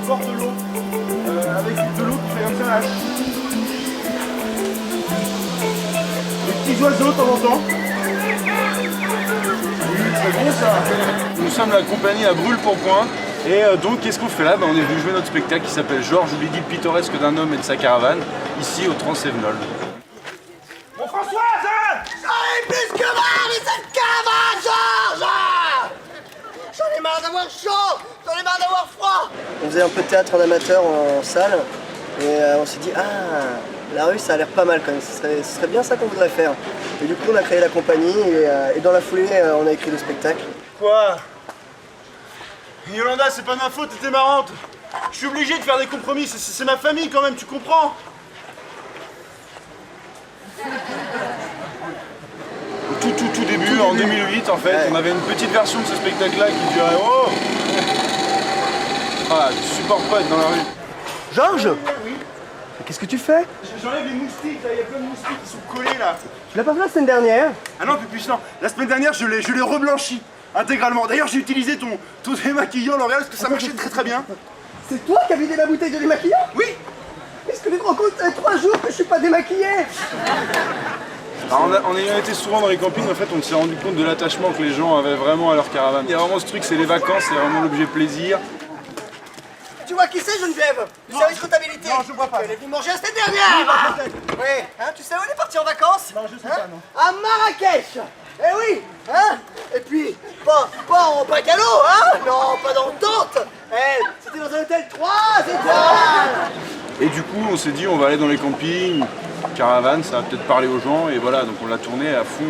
bord de l'eau, avec de l'eau qui fait comme ça là. Des petits oiseaux de temps en temps. C'est bon ça. Nous sommes la compagnie à Brûle-Pourpoint. Et donc qu'est-ce qu'on fait là? On est venu jouer notre spectacle qui s'appelle Georges ou l'idylle pittoresque d'un homme et de sa caravane, ici au Transévenol. Bon Françoise, J'en ai plus que marre de cette caravane, Georges! J'en ai marre d'avoir chaud, j'en ai marre d'avoir froid. On faisait un peu de théâtre en amateur en salle et on s'est dit la rue ça a l'air pas mal quand même, ce serait bien ça qu'on voudrait faire. Et du coup on a créé la compagnie et dans la foulée on a écrit le spectacle. Quoi? Yolanda, c'est pas ma faute, t'étais marrante. Je suis obligé de faire des compromis, c'est ma famille quand même, tu comprends? Au tout début, en 2008 en fait, ouais. On avait une petite version de ce spectacle-là qui durait Voilà, je supporte pas être dans la rue. Georges? Oui. Qu'est-ce que tu fais? J'enlève les moustiques, là, il y a plein de moustiques qui sont collés là. Tu l'as pas fait la semaine dernière? Ah non, Pupuche, non. La semaine dernière, je l'ai reblanchi. Intégralement. D'ailleurs, j'ai utilisé ton démaquillant, L'Oréal, parce que ça marchait très bien. C'est toi qui as vidé ma bouteille de démaquillant? Oui. Est-ce que tu te rends compte, ça fait 3 jours que je suis pas démaquillé? Alors, en ayant été souvent dans les campings, en fait, on s'est rendu compte de l'attachement que les gens avaient vraiment à leur caravane. Il y a vraiment ce truc, c'est les vacances, c'est vraiment l'objet plaisir. Tu vois qui c'est, Geneviève? Du service comptabilité. Non, je vois pas. Elle est venue manger la semaine dernière. Oui, hein, tu sais où elle est partie en vacances? Non, je sais pas, non. À Marrakech. Eh oui, hein. Et puis, pas en bungalow, hein. Non, pas dans le tente. C'était dans un hôtel 3 étoiles. Et du coup, on s'est dit, on va aller dans les campings, caravane, ça va peut-être parler aux gens, et voilà, donc on l'a tourné à fond.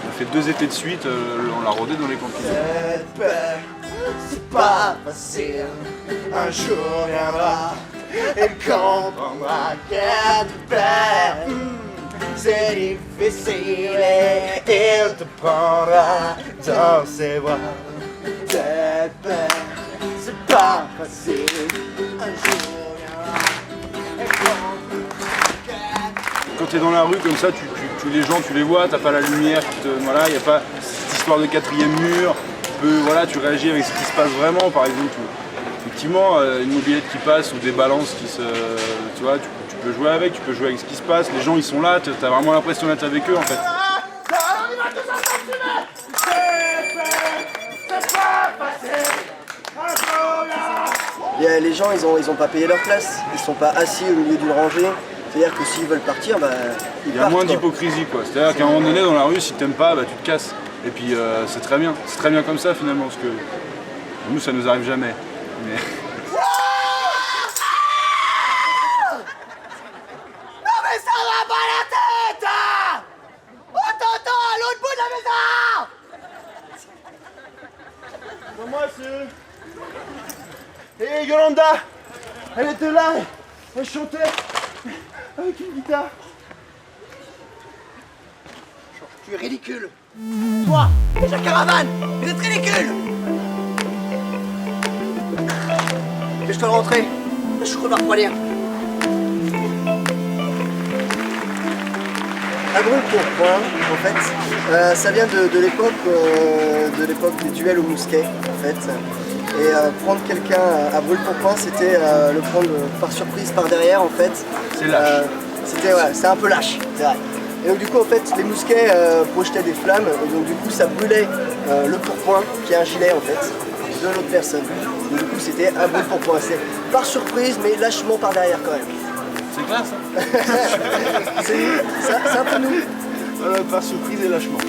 On a fait 2 étés de suite, on l'a rodé dans les campings. Cette peur, c'est pas facile. Un jour viendra, et comprendra qu'elle te perd. C'est difficile et il te prendra dans ses bras. Cette peur, c'est pas facile. Un jour viendra, et comprendra qu'elle. Quand tu es dans la rue comme ça, les gens, tu les vois, t'as pas la lumière, voilà, il n'y a pas cette histoire de 4e mur. Tu réagis avec ce qui se passe vraiment, par exemple. Effectivement, une mobilette qui passe ou des balances qui se... Tu vois, tu peux jouer avec, tu peux jouer avec ce qui se passe. Les gens, ils sont là, t'as vraiment l'impression d'être avec eux, en fait. Les gens, ils ont pas payé leur place. Ils sont pas assis au milieu d'une rangée. C'est-à-dire que s'ils veulent partir, ils partent. Il y a moins d'hypocrisie, quoi. C'est-à-dire qu'à un moment donné, dans la rue, si t'aimes pas, tu te casses. Et puis c'est très bien. C'est très bien comme ça, finalement, parce que nous, ça nous arrive jamais. Mais... Non mais ça va pas la tête! On t'entend à l'autre bout de la maison! Moi, c'est... Et Yolanda, elle était là, elle chantait avec une guitare. Tu es ridicule. Toi et ta caravane, vous êtes ridicule. Je dois rentrer. Je suis crevé refroidir. À Brûle-Pourpoint, en fait, ça vient de l'époque des duels au mousquet, en fait. Et prendre quelqu'un à Brûle-Pourpoint, c'était le prendre par surprise, par derrière, en fait. C'est lâche. C'est un peu lâche, c'est vrai. Et donc du coup en fait les mousquets projetaient des flammes et donc du coup ça brûlait le pourpoint qui est un gilet en fait de l'autre personne. Donc du coup c'était un Brûle-Pourpoint, c'est par surprise mais lâchement par derrière quand même. C'est clair ça. C'est un peu nous. Par surprise et lâchement.